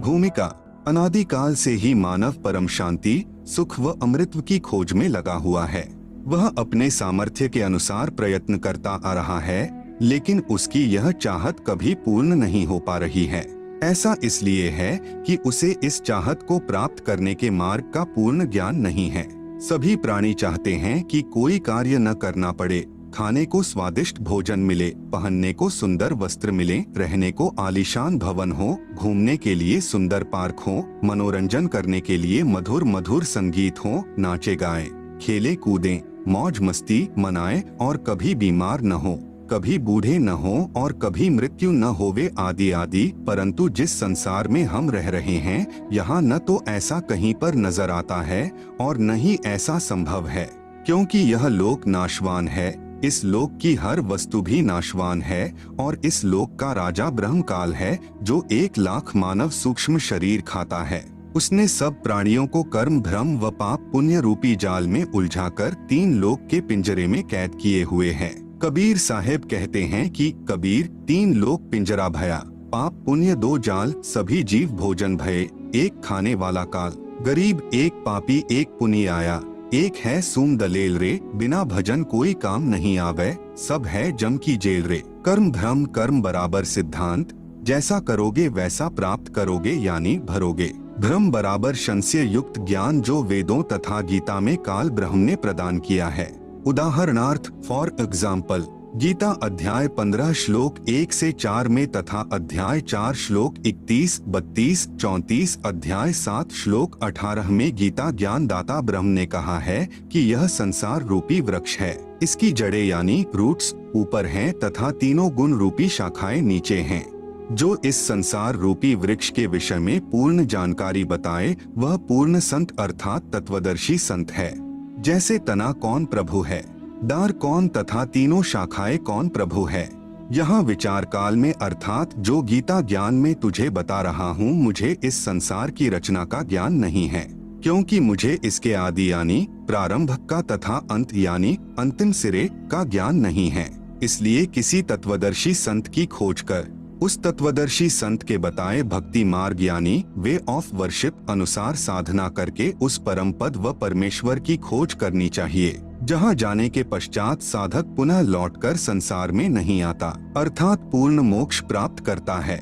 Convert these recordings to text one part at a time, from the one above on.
भूमिका। अनादिकाल से ही मानव परम शांति, सुख व अमृत की खोज में लगा हुआ है। वह अपने सामर्थ्य के अनुसार प्रयत्न करता आ रहा है, लेकिन उसकी यह चाहत कभी पूर्ण नहीं हो पा रही है। ऐसा इसलिए है कि उसे इस चाहत को प्राप्त करने के मार्ग का पूर्ण ज्ञान नहीं है। सभी प्राणी चाहते हैं कि कोई कार्य न करना पड़े, खाने को स्वादिष्ट भोजन मिले, पहनने को सुंदर वस्त्र मिले, रहने को आलीशान भवन हो, घूमने के लिए सुंदर पार्क हो, मनोरंजन करने के लिए मधुर मधुर संगीत हो, नाचे गाए, खेले कूदें, मौज मस्ती मनाए और कभी बीमार न हो, कभी बूढ़े न हो और कभी मृत्यु न होवे आदि आदि। परंतु जिस संसार में हम रह रहे हैं, यहाँ न तो ऐसा कहीं पर नजर आता है और न ही ऐसा संभव है, क्योंकि यह लोक नाशवान है। इस लोक की हर वस्तु भी नाशवान है और इस लोक का राजा ब्रह्मकाल है, जो 1,00,000 मानव सूक्ष्म शरीर खाता है। उसने सब प्राणियों को कर्म, भ्रम व पाप पुण्य रूपी जाल में उलझाकर 3 लोक के पिंजरे में कैद किए हुए है। कबीर साहेब कहते हैं कि कबीर 3 लोक पिंजरा भया, पाप पुण्य 2 जाल, सभी जीव भोजन भये, एक खाने वाला काल, गरीब एक पापी एक पुनी आया, एक है सूम दलेल रे, बिना भजन कोई काम नहीं आवे, सब है जम की जेल रे। कर्म भ्रम कर्म बराबर सिद्धांत, जैसा करोगे वैसा प्राप्त करोगे यानी भरोगे। भ्रम बराबर संशय युक्त ज्ञान जो वेदों तथा गीता में काल ब्रह्म ने प्रदान किया है। उदाहरणार्थ फॉर एग्जाम्पल, गीता अध्याय 15 श्लोक 1 से 4 में तथा अध्याय 4 श्लोक 31, 32, 34, अध्याय 7 श्लोक 18 में गीता ज्ञान दाता ब्रह्म ने कहा है कि यह संसार रूपी वृक्ष है। इसकी जड़ें यानी रूट्स ऊपर हैं तथा तीनों गुण रूपी शाखाएं नीचे हैं। जो इस संसार रूपी वृक्ष के विषय में पूर्ण जानकारी बताए वह पूर्ण संत अर्थात तत्वदर्शी संत है। जैसे तना कौन प्रभु है, डार कौन तथा तीनों शाखाएं कौन प्रभु है। यहाँ विचार काल में अर्थात जो गीता ज्ञान में तुझे बता रहा हूँ, मुझे इस संसार की रचना का ज्ञान नहीं है, क्योंकि मुझे इसके आदि यानी प्रारंभ का तथा अंत यानी अंतिम सिरे का ज्ञान नहीं है। इसलिए किसी तत्वदर्शी संत की खोज कर उस तत्वदर्शी संत के बताए भक्ति मार्ग यानी वे ऑफ वर्शिप अनुसार साधना करके उस परम पद व परमेश्वर की खोज करनी चाहिए, जहाँ जाने के पश्चात साधक पुनः लौटकर संसार में नहीं आता, अर्थात पूर्ण मोक्ष प्राप्त करता है।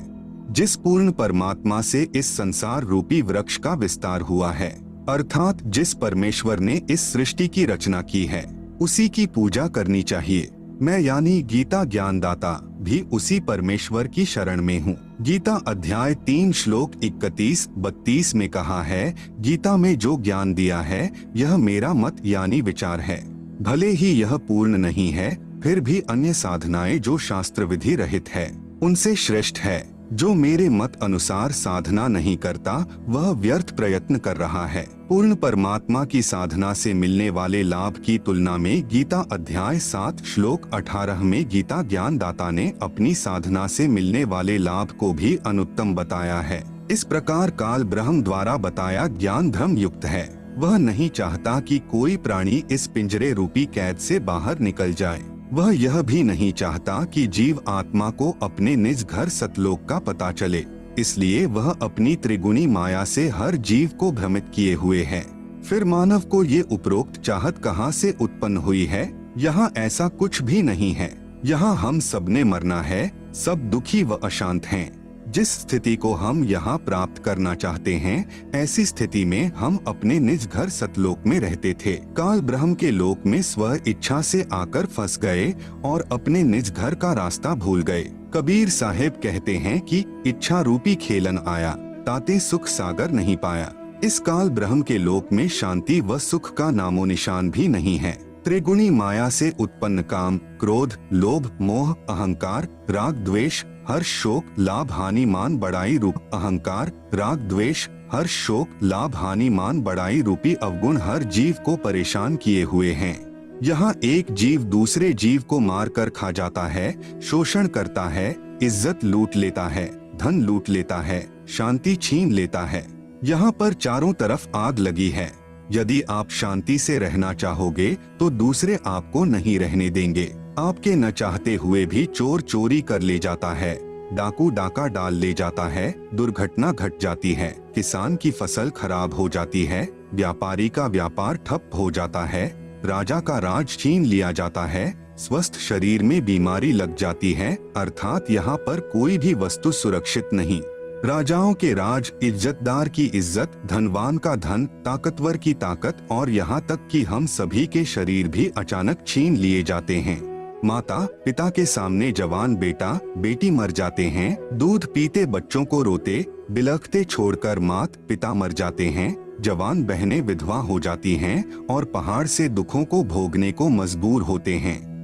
जिस पूर्ण परमात्मा से इस संसार रूपी वृक्ष का विस्तार हुआ है, अर्थात जिस परमेश्वर ने इस सृष्टि की रचना की है, उसी की पूजा करनी चाहिए। मैं यानी गीता ज्ञानदाता भी उसी परमेश्वर की शरण में हूँ। गीता अध्याय 3 श्लोक 31-32 में कहा है, गीता में जो ज्ञान दिया है यह मेरा मत यानी विचार है। भले ही यह पूर्ण नहीं है, फिर भी अन्य साधनाएं जो शास्त्र विधि रहित है उनसे श्रेष्ठ है। जो मेरे मत अनुसार साधना नहीं करता वह व्यर्थ प्रयत्न कर रहा है। पूर्ण परमात्मा की साधना से मिलने वाले लाभ की तुलना में गीता अध्याय 7 श्लोक 18 में गीता ज्ञान दाता ने अपनी साधना से मिलने वाले लाभ को भी अनुत्तम बताया है। इस प्रकार काल ब्रह्म द्वारा बताया ज्ञान भ्रम युक्त है। वह नहीं चाहता कि कोई प्राणी इस पिंजरे रूपी कैद से बाहर निकल जाए। वह यह भी नहीं चाहता कि जीव आत्मा को अपने निज घर सतलोक का पता चले, इसलिए वह अपनी त्रिगुणी माया से हर जीव को भ्रमित किए हुए है। फिर मानव को ये उपरोक्त चाहत कहाँ से उत्पन्न हुई है? यहाँ ऐसा कुछ भी नहीं है। यहाँ हम सबने मरना है, सब दुखी व अशांत हैं। जिस स्थिति को हम यहाँ प्राप्त करना चाहते हैं, ऐसी स्थिति में हम अपने निज घर सतलोक में रहते थे। काल ब्रह्म के लोक में स्व इच्छा से आकर फंस गए और अपने निज घर का रास्ता भूल गए। कबीर साहेब कहते हैं कि इच्छा रूपी खेलन आया, ताते सुख सागर नहीं पाया। इस काल ब्रह्म के लोक में शांति व सुख का नामो निशान भी नहीं है। त्रिगुणी माया से उत्पन्न काम, क्रोध, लोभ, मोह, अहंकार, राग, द्वेष, हर्ष, शोक, लाभ, हानि, मान, बड़ाई रूप अहंकार, राग, द्वेष, हर्ष, शोक, लाभ, हानि, मान, बड़ाई रूपी अवगुण हर जीव को परेशान किए हुए हैं। यहाँ एक जीव दूसरे जीव को मार कर खा जाता है, शोषण करता है, इज्जत लूट लेता है, धन लूट लेता है, शांति छीन लेता है। यहाँ पर चारों तरफ आग लगी है। यदि आप शांति से रहना चाहोगे तो दूसरे आपको नहीं रहने देंगे। आपके न चाहते हुए भी चोर चोरी कर ले जाता है, डाकू डाका डाल ले जाता है, दुर्घटना घट जाती है, किसान की फसल खराब हो जाती है, व्यापारी का व्यापार ठप हो जाता है, राजा का राज छीन लिया जाता है, स्वस्थ शरीर में बीमारी लग जाती है, अर्थात यहाँ पर कोई भी वस्तु सुरक्षित नहीं। राजाओं के राज, इज्जतदार की इज्जत, धनवान का धन, ताकतवर की ताकत और यहाँ तक कि हम सभी के शरीर भी अचानक छीन लिए जाते हैं। माता पिता के सामने जवान बेटा बेटी मर जाते हैं, दूध पीते बच्चों को रोते बिलखते छोड़कर मात पिता मर जाते हैं, जवान बहनें विधवा हो जाती हैं और पहाड़ से दुखों को भोगने को मजबूर होते हैं।